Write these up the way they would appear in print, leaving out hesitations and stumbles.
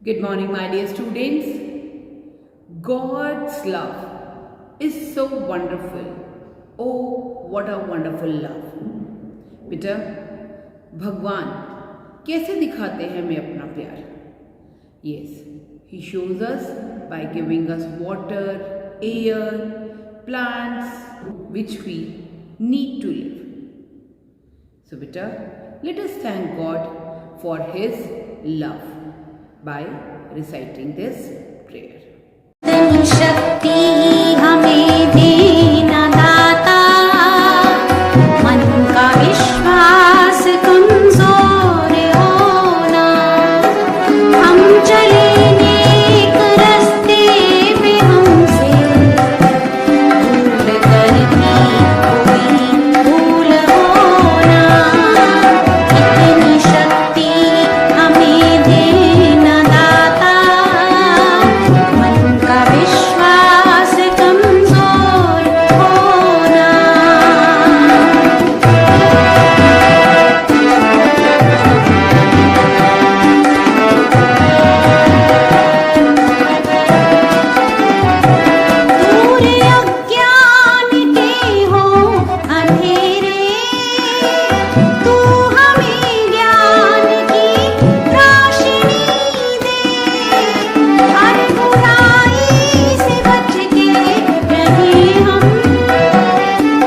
Good morning, my dear students. God's love is so wonderful. Oh, what a wonderful love. बेटा, भगवान कैसे दिखाते हैं हमें अपना प्यार? Yes, He shows us by giving us water, air, plants, which we need to live. So, बेटा, let us thank God for His love by reciting this prayer. शक्ति हमें देना दाता, मन का विश्वास कमजोर होना, हम चले नेक रास्ते पे हमसे भूल करती कोई भूल होना, इतनी शक्ति हमें देना दाता, मन का विश्वास कमजोर होना। दूर अज्ञान के हो अंधेरे, तू हमें ज्ञान की रोशनी दे, हर बुराई से बच के रहे हम,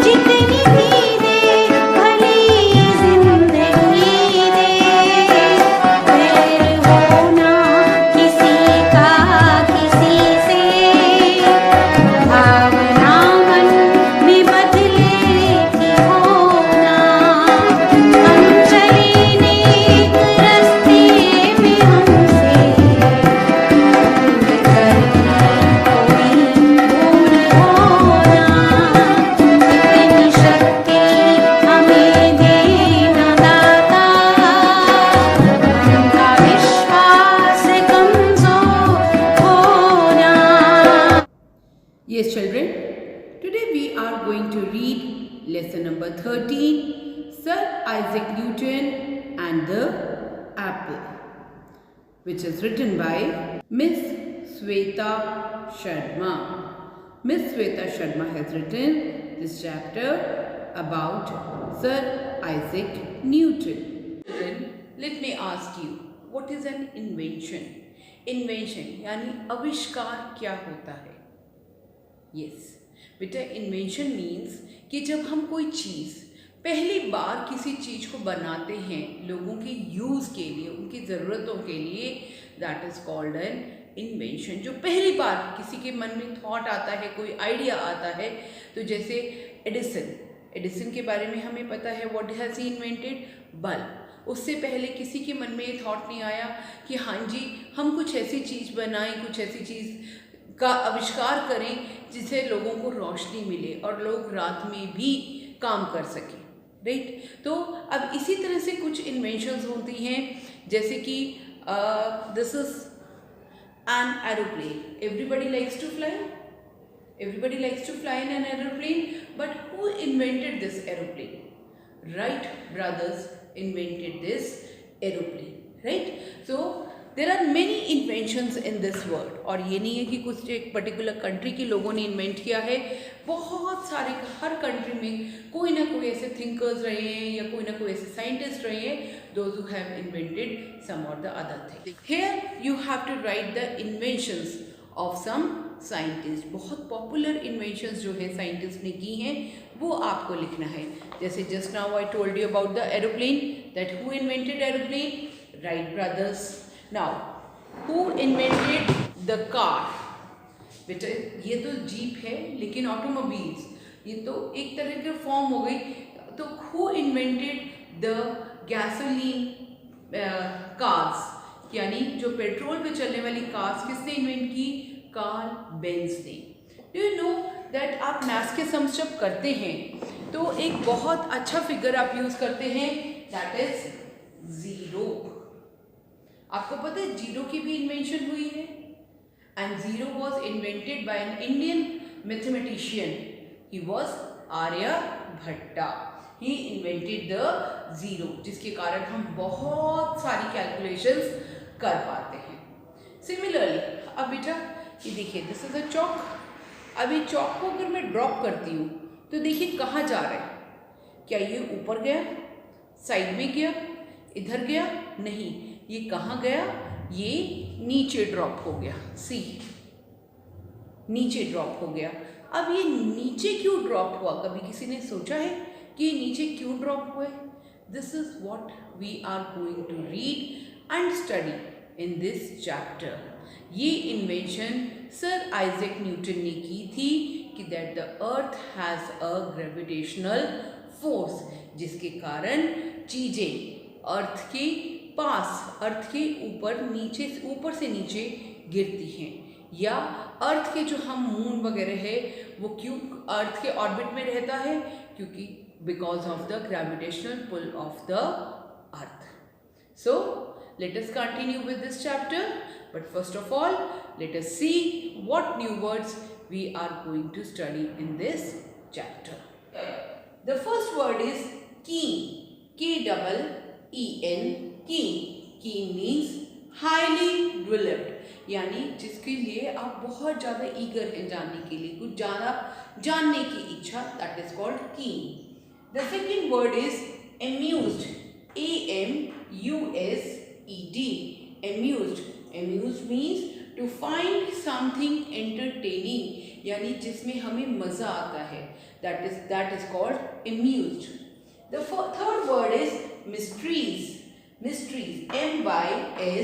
जितनी भी दे भली जिंदगी दे, वैर होना किसी का किसी से, भावना मन में बदले की होना, हम चले नेक रास्ते में हमसे भूल करती कोई भूल होना, इतनी शक्ति हमें देना दाता, मन का विश्वास कमजोर होना। Yes, children, today we are going to read lesson number 13, Sir Isaac Newton and the Apple, which is written by Miss Sweta Sharma. Miss Sweta Sharma has written this chapter about Sir Isaac Newton. Children, let me ask you, what is an invention? Invention यानी आविष्कार क्या होता है? Yes बेटा, invention means कि जब हम कोई चीज़ पहली बार किसी चीज़ को बनाते हैं लोगों के यूज़ के लिए, उनकी ज़रूरतों के लिए, that is called an invention. जो पहली बार किसी के मन में थॉट आता है, कोई आइडिया आता है, तो जैसे एडिसन के बारे में हमें पता है, what has he invented? Bulb. उससे पहले किसी के मन में ये थॉट नहीं आया कि हाँ जी, हम कुछ ऐसी चीज़ बनाएं, कुछ ऐसी चीज़ का आविष्कार करें जिससे लोगों को रोशनी मिले और लोग रात में भी काम कर सकें, राइट? तो अब इसी तरह से कुछ इन्वेंशंस होती हैं, जैसे कि this is an aeroplane. Everybody likes to fly in an aeroplane, but who invented this aeroplane? Wright brothers invented this aeroplane, right? So there are many inventions in this world, और ये नहीं है कि कुछ एक पर्टिकुलर कंट्री के लोगों ने इन्वेंट किया है, बहुत सारे, हर कंट्री में कोई ना कोई ऐसे थिंकर्स रहे हैं या कोई ना कोई ऐसे साइंटिस्ट रहे हैं, those who have invented some or the other thing. Here you have to write the inventions of some scientist. बहुत पॉपुलर इन्वेंशंस जो है साइंटिस्ट ने की हैं वो आपको लिखना है। जैसे just now I told you about the aeroplane, that who invented aeroplane? Wright brothers. Now who invented the car? बेटा, ये तो जीप है, लेकिन ऑटोमोबाइल्स ये तो एक तरह की फॉर्म हो गई। तो who invented the gasoline cars, यानी जो पेट्रोल पे चलने वाली कार्स किसने इन्वेंट की? कार्ल बेंज ने। डू यू नो दैट आप मैथ्स के सम्स जब करते हैं तो एक बहुत अच्छा फिगर आप यूज करते हैं, दैट इज जीरो। आपको पता है जीरो की भी इन्वेंशन हुई है, and zero was invented by an Indian mathematician, he was Aryabhatta. He invented the zero, जिसके कारण हम बहुत सारी कैलकुलेशंस कर पाते हैं। सिमिलरली अब बेटा ये देखिए, दिस इज अ चौक। अभी चौक को अगर मैं ड्रॉप करती हूँ तो देखिए कहाँ जा रहा है। क्या ये ऊपर गया, साइड में गया, इधर गया? नहीं, ये कहाँ गया? ये नीचे ड्रॉप हो गया। सी, नीचे ड्रॉप हो गया। अब ये नीचे क्यों ड्रॉप हुआ? कभी किसी ने सोचा है कि ये नीचे क्यों ड्रॉप हुआ है? This is what we are going to read and study in this chapter. ये इन्वेंशन सर आइजैक न्यूटन ने की थी कि that the earth has a gravitational force, जिसके कारण चीज़ें अर्थ के पास, अर्थ के ऊपर से नीचे गिरती हैं, या अर्थ के जो हम मून वगैरह है वो क्यों अर्थ के ऑर्बिट में रहता है? क्योंकि because of the gravitational pull of the earth. So let us continue with this chapter, but first of all let us see what new words we are going to study in this chapter. The first word is keen, K-E-E-N, keen. Keen means highly developed, यानी जिसके लिए आप बहुत ज़्यादा eager हैं जानने के लिए, कुछ जानने की इच्छा, that is called keen. The second word is amused, A-M-U-S-E-D, amused. Amused means to find something entertaining, यानी जिसमें हमें मज़ा आता है, that is called amused. The third word is mysteries. Mysteries, M-Y-S-T-E-R-I-E-S.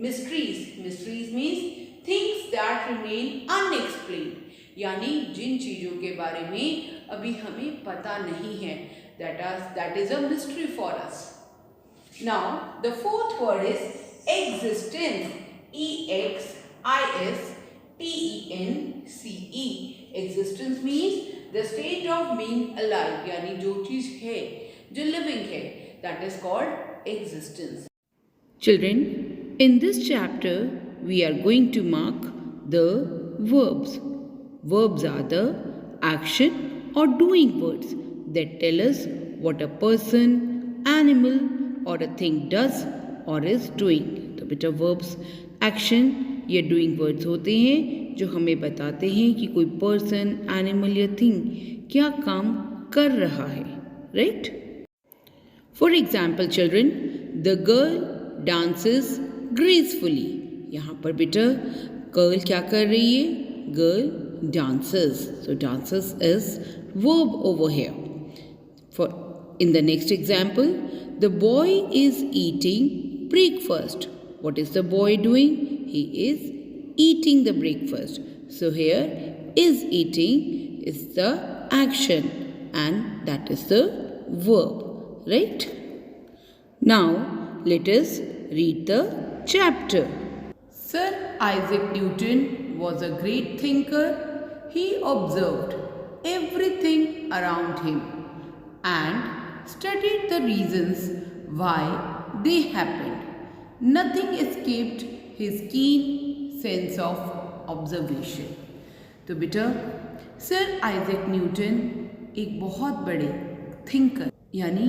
Mysteries. Mysteries means things that remain unexplained, यानी जिन चीज़ों के बारे में अभी हमें पता नहीं है, that is a mystery for us. Now the fourth word is existence, E-X-I-S-T-E-N-C-E. Existence means the state of being alive, यानी जो चीज़ है, जो living है, that is called existence. Children, in this chapter we are going to mark the verbs. Verbs are the action or doing words that tell us what a person, animal or a thing does or is doing. तो बेटा verbs action या doing words होते हैं जो हमें बताते हैं कि कोई person, animal या thing क्या काम कर रहा है, right? For example children, the girl dances gracefully. यहाँ पर बेटा girl क्या कर रही है? Girl dances. So dances is verb over here. For in the next example, the boy is eating breakfast. What is the boy doing? He is eating the breakfast. So here is eating is the action and that is the verb, right? Now let us read the chapter. Sir Isaac Newton was a great thinker. He observed everything around him and studied the reasons why they happened. Nothing escaped his keen sense of observation. तो बेटा sir Isaac Newton एक बहुत बड़े thinker यानी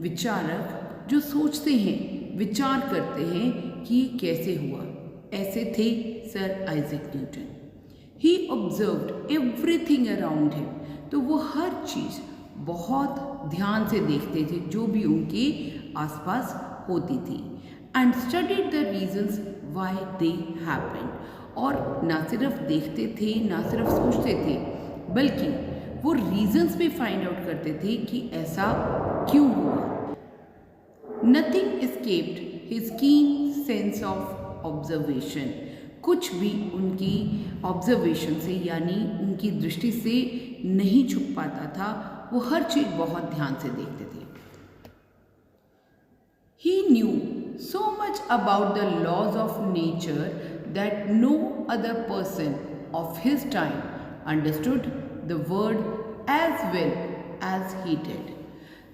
विचारक जो सोचते हैं, विचार करते हैं कि कैसे हुआ, ऐसे थे सर आइजैक न्यूटन. ही ऑब्जर्व्ड एवरीथिंग अराउंड हिम, तो वो हर चीज़ बहुत ध्यान से देखते थे जो भी उनके आसपास होती थी. And studied the reasons why they happened, और ना सिर्फ देखते थे, ना सिर्फ सोचते थे, बल्कि वो रीजंस भी फाइंड आउट करते थे कि ऐसा क्यों हुआ. नथिंग एस्केप्ड हिज कीन सेंस ऑफ ऑब्जर्वेशन, कुछ भी उनकी ऑब्जर्वेशन से यानी उनकी दृष्टि से नहीं छुप पाता था, वो हर चीज़ बहुत ध्यान से देखते थे. He knew so much about the laws of nature that no other person of his time understood the world as well as he did.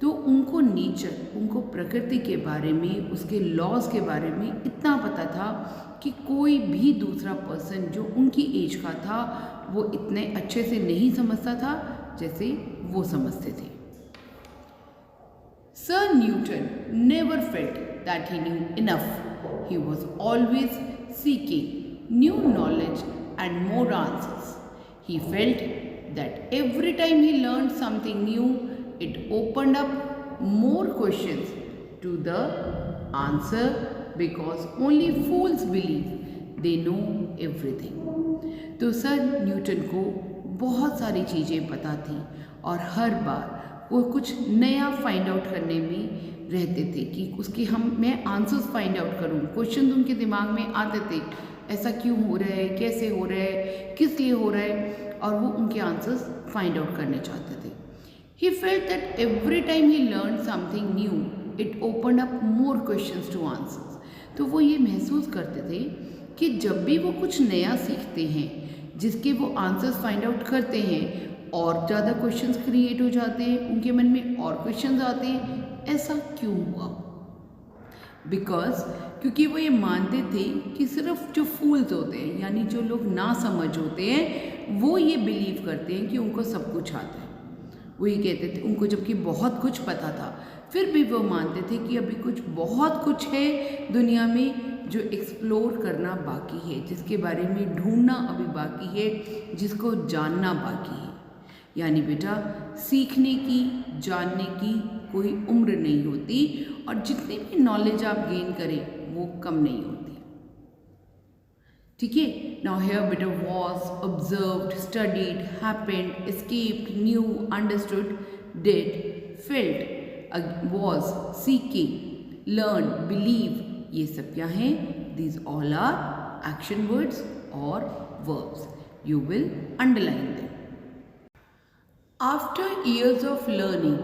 तो उनको नेचर, उनको प्रकृति के बारे में, उसके लॉज के बारे में इतना पता था कि कोई भी दूसरा पर्सन जो उनकी एज का था वो इतने अच्छे से नहीं समझता था जैसे वो समझते थे. Sir Newton never felt that he knew enough. He was always seeking new knowledge and more answers. He felt that every time he learned something new, it opened up more questions to the answer, because only fools believe they know everything. तो sir Newton को बहुत सारी चीज़ें पता थी और हर बार वो कुछ नया फाइंड आउट करने में रहते थे कि उसके मैं आंसर्स फाइंड आउट करूँ। क्वेश्चन उनके दिमाग में आते थे, ऐसा क्यों हो रहा है, कैसे हो रहा है, किस लिए हो रहा है, और वो उनके आंसर्स फाइंड आउट करने चाहते थे। He felt that every time he learned something new, it opened up more questions to answers. तो वो ये महसूस करते थे कि जब भी वो कुछ नया सीखते हैं, जिसके वो आंसर्स फाइंड आउट करते हैं, और ज़्यादा क्वेश्चंस क्रिएट हो जाते हैं, उनके मन में और क्वेश्चंस आते हैं, ऐसा क्यों हुआ? क्योंकि वो ये मानते थे कि सिर्फ जो फूल्स होते हैं, यानी जो लोग ना समझ होते हैं, वो ये बिलीव करते हैं कि उनको सब कुछ आता है। वो ये कहते थे उनको जबकि बहुत कुछ पता था, फिर भी वो मानते थे कि अभी बहुत कुछ है दुनिया में जो एक्सप्लोर करना बाकी है, जिसके बारे में ढूंढना अभी बाकी है, जिसको जानना बाकी है। यानी बेटा, सीखने की, जानने की कोई उम्र नहीं होती, और जितनी भी नॉलेज आप गेन करें वो कम नहीं होती। ठीक है। नाउ हियर बेटा, was, observed, studied, happened, escaped, knew, understood, did, felt, was, seeking, learn, believe, ये सब क्या हैं? These all are action words और verbs. You will underline them. After years of learning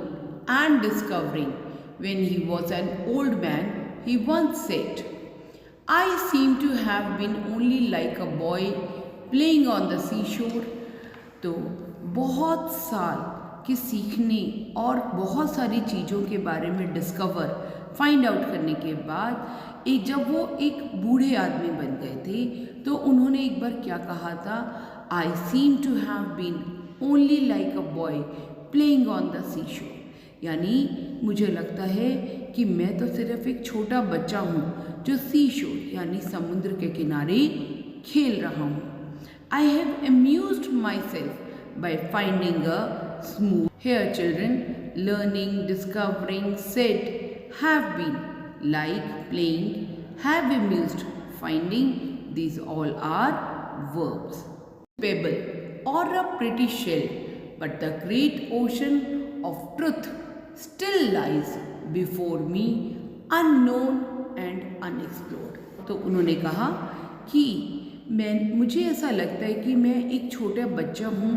and discovering, when he was an old man, he once said, I seem to have been only like a boy playing on the seashore. तो बहुत साल के सीखने और बहुत सारी चीज़ों के बारे में डिस्कवर, फाइंड आउट करने के बाद जब वो एक बूढ़े आदमी बन गए थे, तो उन्होंने एक बार क्या कहा था? I seem to have been only like a boy playing on the seashore. यानी मुझे लगता है कि मैं तो सिर्फ एक छोटा बच्चा हूँ जो सी शोर यानी समुद्र के किनारे खेल रहा हूँ. I have amused my self by finding a smooth. Here children, learning, discovering, said, have been, like, playing, have amused, finding, these all are verbs. Pebble or a pretty shell, but the great ocean of truth still lies before me, unknown and unexplored. तो उन्होंने कहा कि मुझे ऐसा लगता है कि मैं एक छोटा बच्चा हूँ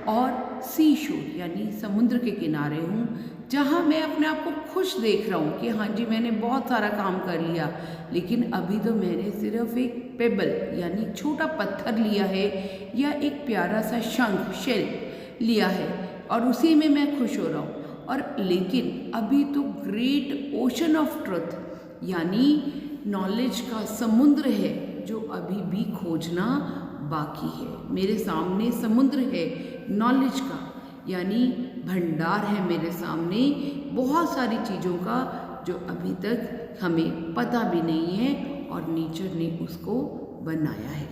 और सी शोर यानी समुद्र के किनारे हूँ, जहाँ मैं अपने आप को खुश देख रहा हूँ कि हाँ जी मैंने बहुत सारा काम कर लिया, लेकिन अभी तो मैंने सिर्फ एक पेबल यानी छोटा पत्थर लिया है या एक प्यारा सा शंख शेल लिया है और उसी में मैं खुश हो रहा हूँ. और लेकिन अभी तो ग्रेट ओशन ऑफ ट्रुथ यानी नॉलेज का समुद्र है जो अभी भी खोजना बाकी है. मेरे सामने समुद्र है नॉलेज का, यानी भंडार है मेरे सामने बहुत सारी चीज़ों का जो अभी तक हमें पता भी नहीं है और नेचर ने उसको बनाया है.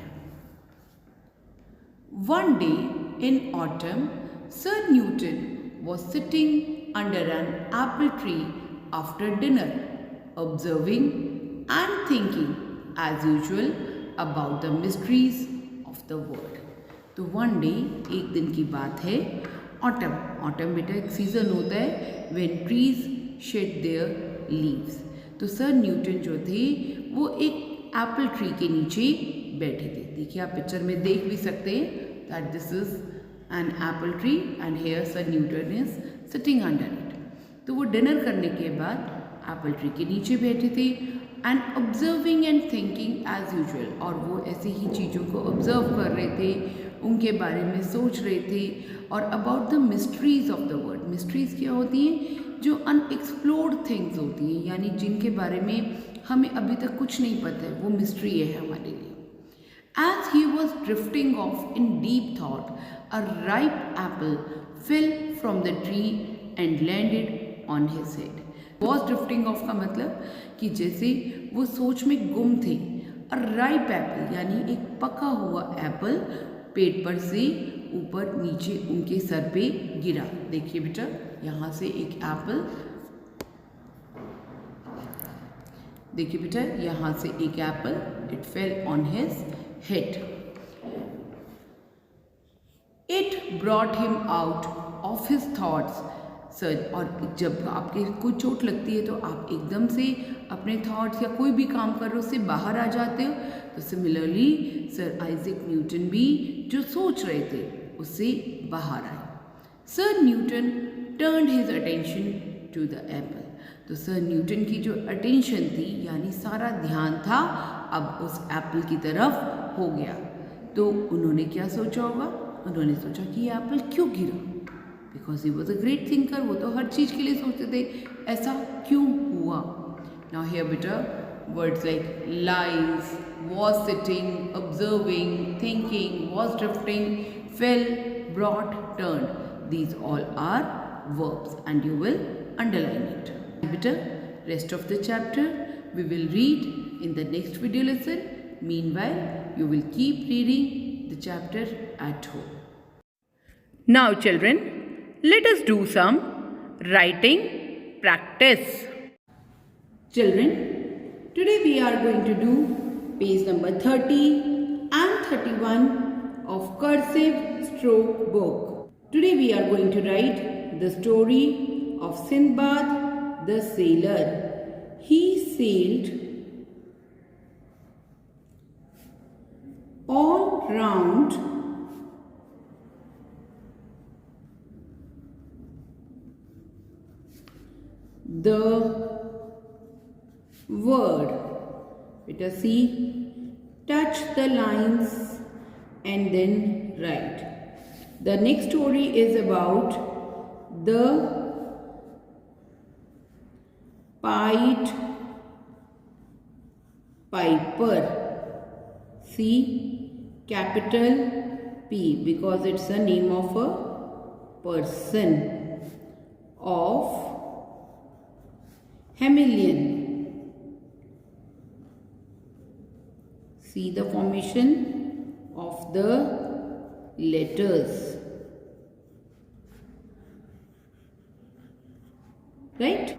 One day in autumn, Sir Newton was sitting under an apple tree after dinner, observing and thinking as usual about the mysteries of the world. तो one day, एक दिन की बात है, autumn. autumn बेटा एक सीज़न होता है when trees shed their leaves. तो सर न्यूटन जो थे वो एक एप्पल ट्री के नीचे बैठे थे. देखिए आप पिक्चर में देख भी सकते हैं that this is an apple tree and here Sir Newton is sitting under it. तो वो डिनर करने के बाद एप्पल ट्री के नीचे बैठे थे and observing and thinking as usual. और वो ऐसे ही चीज़ों को ऑब्जर्व कर रहे थे, उनके बारे में सोच रहे थे और about the mysteries of the world. Mysteries क्या होती हैं? जो अनएक्सप्लोर्ड थिंग्स होती हैं, यानी जिनके बारे में हमें अभी तक कुछ नहीं पता है, वो मिस्ट्री है हमारे लिए. As he was drifting off in deep thought, a ripe apple fell from the tree and landed on his head. Was drifting of का मतलब कि जैसे वो सोच में गुम थे। अ राइप एप्पल यानी एक पका हुआ एप्पल पेड़ पर से ऊपर नीचे उनके सर पे गिरा। देखिए बेटा, यहाँ से एक एप्पल, देखिए बेटा, यहाँ से एक Apple, it fell on his head. It brought him out of his thoughts. Sir, और जब आपके कोई चोट लगती है तो आप एकदम से अपने थॉट्स या कोई भी काम कर रहे हो उससे बाहर आ जाते हो। तो सिमिलरली सर आइजैक न्यूटन भी जो सोच रहे थे उससे बाहर आए। Sir Newton turned his attention to the apple. तो सर न्यूटन की जो अटेंशन थी यानी सारा ध्यान था अब उस एप्पल की तरफ हो गया। तो उन्होंने क्या सोचा होगा? उन्होंने सोचा कि ये एप्पल क्यों गिरा, because he was a great thinker. वो तो हर चीज़ के लिए सोचते थे, ऐसा क्यों हुआ। नाउ हियर बेटा words like lies, was sitting, observing, thinking, was drifting, fell, brought, turned. These all are verbs and you will underline it. Better, rest of the chapter we will read in the next video lesson. Meanwhile, you will keep reading the chapter at home. Now children, let us do some writing practice. Children, today we are going to do page number 30 and 31 of cursive stroke book. Today we are going to write the story of Sindbad the sailor. He sailed all round the world. Let us see, touch the lines and then write. The next story is about the Pied Piper. See, capital P because it's the name of a person, of Hamilton. See the formation of the letters, right?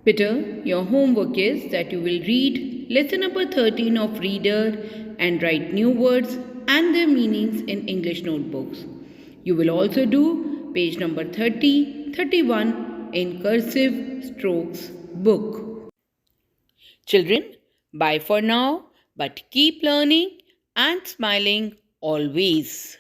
Peter, your homework is that you will read lesson number 13 of Reader and write new words and their meanings in English notebooks. You will also do page number 30, 31 in cursive strokes book. Children, bye for now. But keep learning and smiling always.